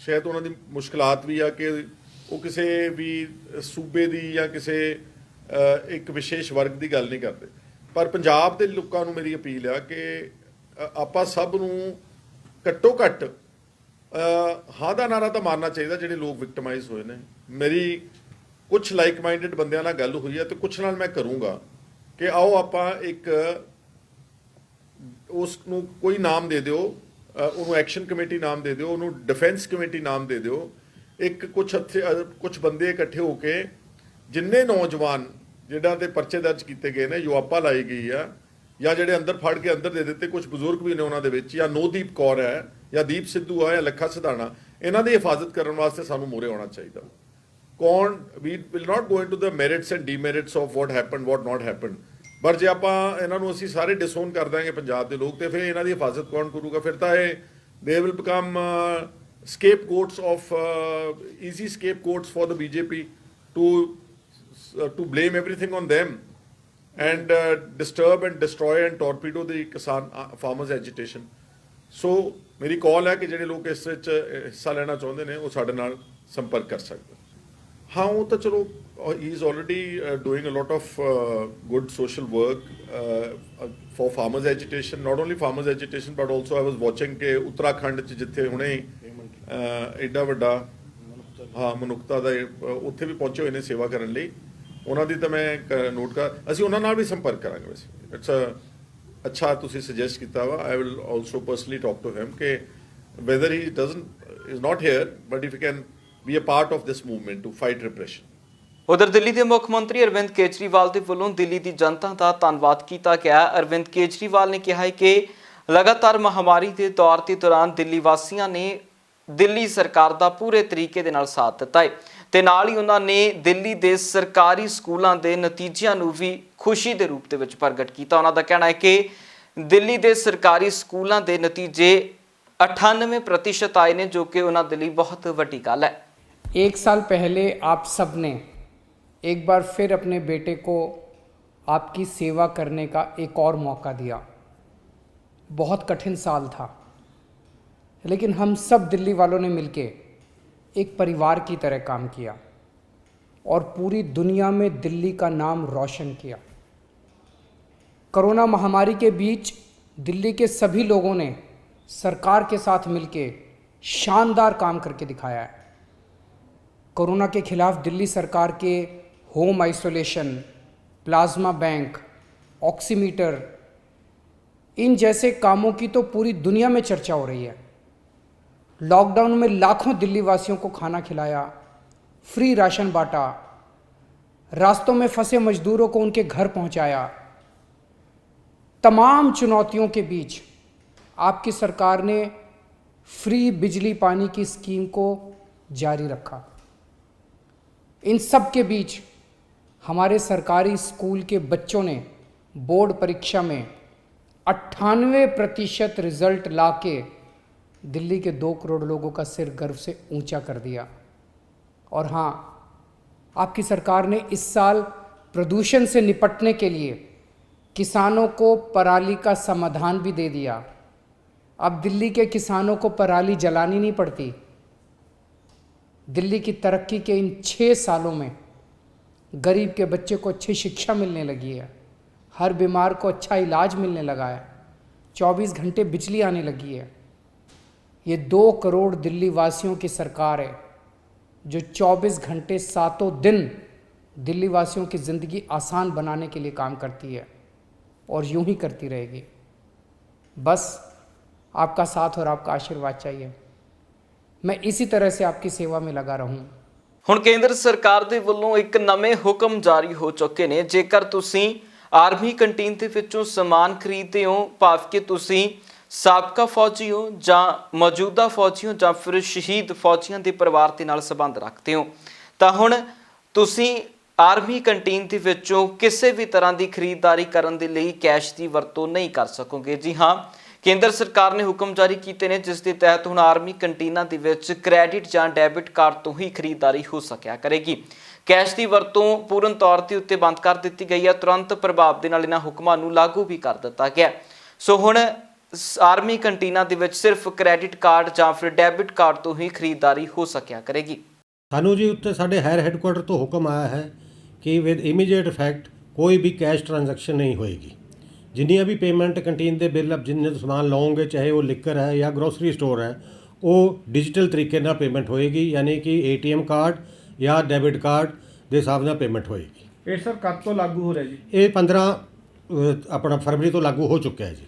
ਸ਼ਾਇਦ ਉਹਨਾਂ ਦੀ ਮੁਸ਼ਕਲਾਤ ਵੀ ਆ ਕਿ ਉਹ ਕਿਸੇ ਵੀ ਸੂਬੇ ਦੀ ਜਾਂ ਕਿਸੇ ਇੱਕ ਵਿਸ਼ੇਸ਼ ਵਰਗ ਦੀ ਗੱਲ ਨਹੀਂ ਕਰਦੇ। ਪਰ ਪੰਜਾਬ ਦੇ ਲੋਕਾਂ ਨੂੰ ਮੇਰੀ ਅਪੀਲ ਆ ਕਿ ਆਪਾਂ ਸਭ ਨੂੰ ਘੱਟੋ ਘੱਟ ਹਾਂ ਦਾ ਨਾਰਾ ਤਾਂ ਮਾਰਨਾ ਚਾਹੀਦਾ ਜਿਹੜੇ ਲੋਕ ਵਿਕਟਮਾਈਜ਼ ਹੋਏ ਨੇ। ਮੇਰੀ ਕੁਝ ਲਾਈਕ ਮਾਈਂਡਡ ਬੰਦਿਆਂ ਨਾਲ ਗੱਲ ਹੋਈ ਹੈ ਤੇ ਕੁਝ ਨਾਲ ਮੈਂ ਕਰੂੰਗਾ ਕਿ ਆਓ ਆਪਾਂ ਇੱਕ ਉਸ ਨੂੰ ਕੋਈ ਨਾਮ ਦੇ ਦਿਓ, ਉਹਨੂੰ ਐਕਸ਼ਨ ਕਮੇਟੀ ਨਾਮ ਦੇ ਦਿਓ, ਉਹਨੂੰ ਡਿਫੈਂਸ ਕਮੇਟੀ ਨਾਮ ਦੇ ਦਿਓ। ਇੱਕ ਕੁਝ ਬੰਦੇ ਇਕੱਠੇ ਹੋ ਕੇ ਜਿੰਨੇ ਨੌਜਵਾਨ ਜਿਹਨਾਂ ਦੇ ਪਰਚੇ ਦਰਜ ਕੀਤੇ ਗਏ ਨੇ, ਯੁਆਪਾ ਲਾਈ ਗਈ ਆ, ਜਾਂ ਜਿਹੜੇ ਅੰਦਰ ਫੜ ਕੇ ਅੰਦਰ ਦੇ ਦਿੱਤੇ, ਕੁਝ ਬਜ਼ੁਰਗ ਵੀ ਨੇ ਉਹਨਾਂ ਦੇ ਵਿੱਚ, ਜਾਂ ਨੋਦੀਪ ਕੌਰ ਹੈ ਜਾਂ ਦੀਪ ਸਿੱਧੂ ਆ ਜਾਂ ਲੱਖਾ ਸਿਧਾਣਾ, ਇਹਨਾਂ ਦੀ ਹਿਫਾਜ਼ਤ ਕਰਨ ਵਾਸਤੇ ਸਾਨੂੰ ਮੂਹਰੇ ਆਉਣਾ ਚਾਹੀਦਾ। We will not go into the merits and demerits of what happened what not happened, ਪਰ ਜੇ ਆਪਾਂ ਇਹਨਾਂ ਨੂੰ ਅਸੀਂ ਸਾਰੇ ਡਿਸਓਨ ਕਰ ਦਾਂਗੇ ਪੰਜਾਬ ਦੇ ਲੋਕ, ਤੇ ਫਿਰ ਇਹਨਾਂ ਦੀ ਹਿਫਾਜ਼ਤ ਕੌਣ ਕਰੂਗਾ? ਫਿਰ ਤਾਂ ਇਹ they will become scapegoats of easy scapegoats for the BJP to blame everything on them and disturb and destroy and torpedo the kisan farmers agitation. So ਮੇਰੀ ਕਾਲ ਹੈ ਕਿ ਜਿਹੜੇ ਲੋਕ ਇਸ ਵਿੱਚ ਹਿੱਸਾ ਲੈਣਾ ਚਾਹੁੰਦੇ ਨੇ ਉਹ ਸਾਡੇ ਨਾਲ ਸੰਪਰਕ ਕਰ ਸਕਦੇ। ਹਾਂ, ਉਹ ਤਾਂ ਚਲੋ he is already doing a lot of good social work for farmers agitation, not only farmers agitation but also I was watching ਕਿ ਉੱਤਰਾਖੰਡ 'ਚ ਜਿੱਥੇ ਹੁਣੇ ਐਡਾ ਵੱਡਾ ਹਾਂ ਮਨੁੱਖਤਾ ਦਾ ਉੱਥੇ ਵੀ ਪਹੁੰਚੇ ਹੋਏ ਨੇ ਸੇਵਾ ਕਰਨ ਲਈ। ਉਹਨਾਂ ਦੀ ਤਾਂ ਮੈਂ ਨੋਟ ਕਰ, ਅਸੀਂ ਉਹਨਾਂ ਨਾਲ ਵੀ ਸੰਪਰਕ ਕਰਾਂਗੇ। ਵੈਸੇ ਇਟਸ ਅੱਛਾ ਤੁਸੀਂ ਸੁਜੈਸਟ ਕੀਤਾ ਵਾ। I will also personally talk to him ਕਿ whether he is not here, but if he can be a part of this movement to fight repression. ਉਧਰ ਦਿੱਲੀ ਦੇ ਮੁੱਖ ਮੰਤਰੀ ਅਰਵਿੰਦ ਕੇਜਰੀਵਾਲ ਦੇ ਵੱਲੋਂ ਦਿੱਲੀ ਦੀ ਜਨਤਾ ਦਾ ਧੰਨਵਾਦ ਕੀਤਾ ਗਿਆ। ਅਰਵਿੰਦ ਕੇਜਰੀਵਾਲ ਨੇ ਕਿਹਾ ਹੈ ਕਿ ਲਗਾਤਾਰ ਮਹਾਮਾਰੀ ਦੇ ਦੌਰ ਦੇ ਦੌਰਾਨ ਦਿੱਲੀ ਵਾਸੀਆਂ ਨੇ ਦਿੱਲੀ ਸਰਕਾਰ ਦਾ ਪੂਰੇ ਤਰੀਕੇ ਦੇ ਨਾਲ ਸਾਥ ਦਿੱਤਾ ਹੈ ਤੇ ਨਾਲ ਹੀ ਉਹਨਾਂ ਨੇ ਦਿੱਲੀ ਦੇ ਸਰਕਾਰੀ ਸਕੂਲਾਂ ਦੇ ਨਤੀਜਿਆਂ ਨੂੰ ਵੀ ਖੁਸ਼ੀ ਦੇ ਰੂਪ ਦੇ ਵਿੱਚ ਪ੍ਰਗਟ ਕੀਤਾ। ਉਹਨਾਂ ਦਾ ਕਹਿਣਾ ਹੈ ਕਿ ਦਿੱਲੀ ਦੇ ਸਰਕਾਰੀ ਸਕੂਲਾਂ ਦੇ ਨਤੀਜੇ 98% आए ने, जो कि उन्होंने दिली बहुत वड्डी गल है। एक साल पहले आप सब ने एक बार फिर अपने बेटे को आपकी सेवा करने का एक और मौका दिया। बहुत कठिन साल था, लेकिन हम सब दिल्ली वालों ने मिलके एक परिवार की तरह काम किया और पूरी दुनिया में दिल्ली का नाम रोशन किया। कोरोना महामारी के बीच दिल्ली के सभी लोगों ने सरकार के साथ मिलके शानदार काम करके दिखाया है। कोरोना के खिलाफ दिल्ली सरकार के home isolation, plasma bank, oximeter, इन जैसे कामों की तो पूरी दुनिया में चर्चा हो रही है। लॉकडाउन में लाखों दिल्ली वासियों को खाना खिलाया, फ्री राशन बांटा, रास्तों में फंसे मजदूरों को उनके घर पहुंचाया। तमाम चुनौतियों के बीच आपकी सरकार ने फ्री बिजली पानी की स्कीम को जारी रखा। इन सब के बीच हमारे सरकारी स्कूल के बच्चों ने बोर्ड परीक्षा में 98% रिजल्ट लाके दिल्ली के 2 करोड़ लोगों का सिर गर्व से ऊंचा कर दिया। और हाँ, आपकी सरकार ने इस साल प्रदूषण से निपटने के लिए किसानों को पराली का समाधान भी दे दिया। अब दिल्ली के किसानों को पराली जलानी नहीं पड़ती। दिल्ली की तरक्की के इन 6 सालों में गरीब के बच्चे को अच्छी शिक्षा मिलने लगी है, हर बीमार को अच्छा इलाज मिलने लगा है, 24 घंटे बिजली आने लगी है। ये 2 करोड़ दिल्ली वासियों की सरकार है जो 24 घंटे 7 दिन दिल्ली वासियों की ज़िंदगी आसान बनाने के लिए काम करती है और यूं ही करती रहेगी। बस आपका साथ और आपका आशीर्वाद चाहिए। मैं इसी तरह से आपकी सेवा में लगा रहूं। ਹੁਣ ਕੇਂਦਰ ਸਰਕਾਰ ਦੇ ਵੱਲੋਂ ਇੱਕ ਨਵੇਂ ਹੁਕਮ ਜਾਰੀ ਹੋ ਚੁੱਕੇ ਨੇ। ਜੇਕਰ ਤੁਸੀਂ ਆਰਮੀ ਕੰਟੀਨ ਦੇ ਵਿੱਚੋਂ ਸਮਾਨ ਖਰੀਦਦੇ ਹੋ, ਭਾਵ ਕਿ ਤੁਸੀਂ ਸਾਬਕਾ ਫੌਜੀ ਹੋ ਜਾਂ ਮੌਜੂਦਾ ਫੌਜੀ ਹੋ ਜਾਂ ਫਿਰ ਸ਼ਹੀਦ ਫੌਜੀਆਂ ਦੇ ਪਰਿਵਾਰ ਦੇ ਨਾਲ ਸੰਬੰਧ ਰੱਖਦੇ ਹੋ, ਤਾਂ ਹੁਣ ਤੁਸੀਂ ਆਰਮੀ ਕੰਟੀਨ ਦੇ ਵਿੱਚੋਂ ਕਿਸੇ ਵੀ ਤਰ੍ਹਾਂ ਦੀ ਖਰੀਦਦਾਰੀ ਕਰਨ ਦੇ ਲਈ ਕੈਸ਼ ਦੀ ਵਰਤੋਂ ਨਹੀਂ ਕਰ ਸਕੋਗੇ। ਜੀ ਹਾਂ, ਕੇਂਦਰ ਸਰਕਾਰ ਨੇ ਹੁਕਮ ਜਾਰੀ ਕੀਤੇ ਨੇ, ਜਿਸ ਦੇ ਤਹਿਤ ਹੁਣ ਆਰਮੀ ਕੰਟੀਨਾਂ ਦੇ ਵਿੱਚ ਕ੍ਰੈਡਿਟ ਜਾਂ ਡੈਬਿਟ ਕਾਰਡ ਤੋਂ ਹੀ ਖਰੀਦਦਾਰੀ ਹੋ ਸਕਿਆ ਕਰੇਗੀ। ਕੈਸ਼ ਦੀ ਵਰਤੋਂ ਪੂਰਨ ਤੌਰ ਤੇ ਉੱਤੇ ਬੰਦ ਕਰ ਦਿੱਤੀ ਗਈ ਹੈ। ਤੁਰੰਤ ਪ੍ਰਭਾਵ ਦੇ ਨਾਲ ਇਹਨਾਂ ਹੁਕਮਾਂ ਨੂੰ ਲਾਗੂ ਵੀ ਕਰ ਦਿੱਤਾ ਗਿਆ। ਸੋ ਹੁਣ ਆਰਮੀ ਕੰਟੀਨਾਂ ਦੇ ਵਿੱਚ ਸਿਰਫ ਕ੍ਰੈਡਿਟ ਕਾਰਡ ਜਾਂ ਫਿਰ ਡੈਬਿਟ ਕਾਰਡ ਤੋਂ ਹੀ ਖਰੀਦਦਾਰੀ ਹੋ ਸਕਿਆ ਕਰੇਗੀ। ਸਾਨੂੰ ਜੀ ਉੱਤੇ ਸਾਡੇ ਹਾਇਰ ਹੈੱਡਕੁਆਟਰ ਤੋਂ ਹੁਕਮ ਆਇਆ ਹੈ ਕਿ ਵਿਦ ਇਮੀਡੀਏਟ ਇਫੈਕਟ ਕੋਈ ਵੀ ਕੈਸ਼ ਟ੍ਰਾਂਜੈਕਸ਼ਨ ਨਹੀਂ ਹੋਏਗੀ। ਜਿੰਨੀਆਂ ਵੀ ਪੇਮੈਂਟ ਕੰਟੀਨ ਦੇ ਬਿੱਲ ਜਿੰਨੇ ਸਮਾਨ ਲਓਗੇ, ਚਾਹੇ ਉਹ ਲਿਕਰ ਹੈ ਜਾਂ ਗਰੋਸਰੀ ਸਟੋਰ ਹੈ, ਉਹ ਡਿਜੀਟਲ ਤਰੀਕੇ ਨਾਲ ਪੇਮੈਂਟ ਹੋਏਗੀ, ਯਾਨੀ ਕਿ ATM ਕਾਰਡ ਜਾਂ ਡੈਬਿਟ ਕਾਰਡ ਦੇ ਹਿਸਾਬ ਨਾਲ ਪੇਮੈਂਟ ਹੋਏਗੀ। ਇਹ ਸਰ ਕਦ ਤੋਂ ਲਾਗੂ ਹੋ ਰਿਹਾ ਜੀ? ਇਹ 15 ਆਪਣਾ ਫਰਵਰੀ ਤੋਂ ਲਾਗੂ ਹੋ ਚੁੱਕਿਆ ਹੈ ਜੀ।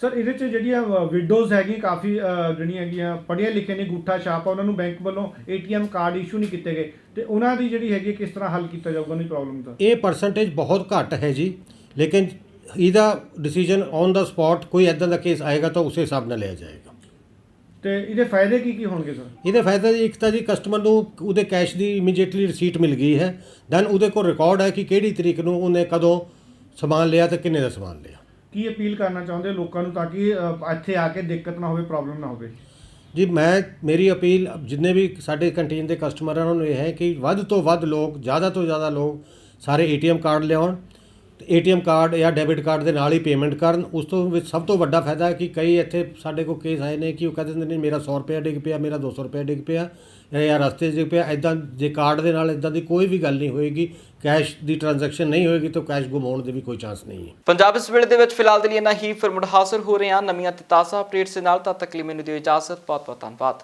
ਸਰ ਇਹਦੇ 'ਚ ਜਿਹੜੀਆਂ ਵਿਡੋਜ਼ ਹੈਗੀਆਂ ਕਾਫੀ ਜਿਹੜੀਆਂ ਹੈਗੀਆਂ ਪੜ੍ਹੀਆਂ ਲਿਖੀਆਂ ਨੇ, ਅੰਗੂਠਾ ਛਾਪ ਆ, ਉਹਨਾਂ ਨੂੰ ਬੈਂਕ ਵੱਲੋਂ ATM ਕਾਰਡ ਇਸ਼ੂ ਨਹੀਂ ਕੀਤੇ ਗਏ, ਤੇ ਉਹਨਾਂ ਦੀ ਜਿਹੜੀ ਹੈਗੀ ਕਿਸ ਤਰ੍ਹਾਂ ਹੱਲ ਕੀਤਾ ਜਾਊਗਾ ਉਹਨਾਂ ਦੀ ਪ੍ਰੋਬਲਮ ਦਾ? ਇਹ ਪਰਸੈਂਟੇਜ ਬਹੁਤ ਘੱਟ ਹੈ ਜੀ, ਲੇਕਿਨ ਇਹਦਾ ਡਿਸੀਜਨ ਔਨ ਦਾ ਸਪੌਟ ਕੋਈ ਇੱਦਾਂ ਦਾ ਕੇਸ ਆਏਗਾ ਤਾਂ ਉਸੇ ਹਿਸਾਬ ਨਾਲ ਲਿਆ ਜਾਏਗਾ। ਤੇ ਇਹਦੇ ਫਾਇਦੇ ਕੀ ਹੋਣਗੇ ਸਰ? ਇਹਦੇ ਫਾਇਦੇ ਇੱਕ ਤਾਂ ਜੀ ਕਸਟਮਰ ਨੂੰ ਉਹਦੇ ਕੈਸ਼ ਦੀ ਇਮੀਡੀਏਟਲੀ ਰਿਸੀਟ ਮਿਲ ਗਈ ਹੈ, ਦੈਨ ਉਹਦੇ ਕੋਲ ਰਿਕਾਰਡ ਹੈ ਕਿ ਕਿਹੜੀ ਤਰੀਕ ਨੂੰ ਉਹਨੇ ਕਦੋਂ ਸਮਾਨ ਲਿਆ ਤੇ ਕਿੰਨੇ ਦਾ ਸਮਾਨ ਲਿਆ। ਕੀ ਅਪੀਲ ਕਰਨਾ ਚਾਹੁੰਦੇ ਲੋਕਾਂ ਨੂੰ ਤਾਂ ਕਿ ਇੱਥੇ ਆ ਕੇ ਦਿੱਕਤ ਨਾ ਹੋਵੇ, ਪ੍ਰੋਬਲਮ ਨਾ ਹੋਵੇ? ਜੀ ਮੇਰੀ ਅਪੀਲ ਜਿੰਨੇ ਵੀ ਸਾਡੇ ਕੰਟੀਨ ਦੇ ਕਸਟਮਰ ਹਨ ਉਹਨਾਂ ਨੂੰ ਇਹ ਹੈ ਕਿ ਵੱਧ ਤੋਂ ਵੱਧ ਲੋਕ, ਜ਼ਿਆਦਾ ਤੋਂ ਜ਼ਿਆਦਾ ਲੋਕ ਸਾਰੇ ATM ਕਾਰਡ ਲਿਆਉਣ, ATM ਕਾਰਡ ਜਾਂ ਡੈਬਿਟ ਕਾਰਡ ਦੇ ਨਾਲ ਹੀ ਪੇਮੈਂਟ ਕਰਨ। ਉਸ ਤੋਂ ਵਿੱਚ ਸਭ ਤੋਂ ਵੱਡਾ ਫਾਇਦਾ ਹੈ ਕਿ ਕਈ ਇੱਥੇ ਸਾਡੇ ਕੋਲ ਕੇਸ ਆਏ ਨੇ ਕਿ ਉਹ ਕਹਿੰਦੇ ਹੁੰਦੇ ਨੇ ਮੇਰਾ 100 ਰੁਪਇਆ ਡਿੱਗ ਪਿਆ, ਮੇਰਾ 200 ਰੁਪਇਆ ਡਿੱਗ ਪਿਆ ਜਾਂ ਰਸਤੇ 'ਚ ਡਿੱਗ ਪਿਆ। ਇੱਦਾਂ ਜੇ ਕਾਰਡ ਦੇ ਨਾਲ ਇੱਦਾਂ ਦੀ ਕੋਈ ਵੀ ਗੱਲ ਨਹੀਂ ਹੋਏਗੀ, ਕੈਸ਼ ਦੀ ਟ੍ਰਾਂਜੈਕਸ਼ਨ ਨਹੀਂ ਹੋਏਗੀ ਤਾਂ ਕੈਸ਼ ਗੁੰਮ ਹੋਣ ਦੇ ਵੀ ਕੋਈ ਚਾਂਸ ਨਹੀਂ ਹੈ। ਪੰਜਾਬ ਇਸ ਵੇਲੇ ਦੇ ਵਿੱਚ ਫਿਲਹਾਲ ਦੇ ਲਈ ਇੰਨਾ ਹੀ। ਫਿਰ ਮੁੜ ਹਾਜ਼ਰ ਹੋ ਰਹੇ ਹਾਂ ਨਵੀਆਂ ਤੇ ਤਾਜ਼ਾ ਅਪਡੇਟਸ ਦੇ ਨਾਲ। ਤਦ ਤੱਕ ਲਈ ਮੈਨੂੰ ਦਿਓ ਇਜਾਜ਼ਤ। ਬਹੁਤ ਬਹੁਤ ਧੰਨਵਾਦ।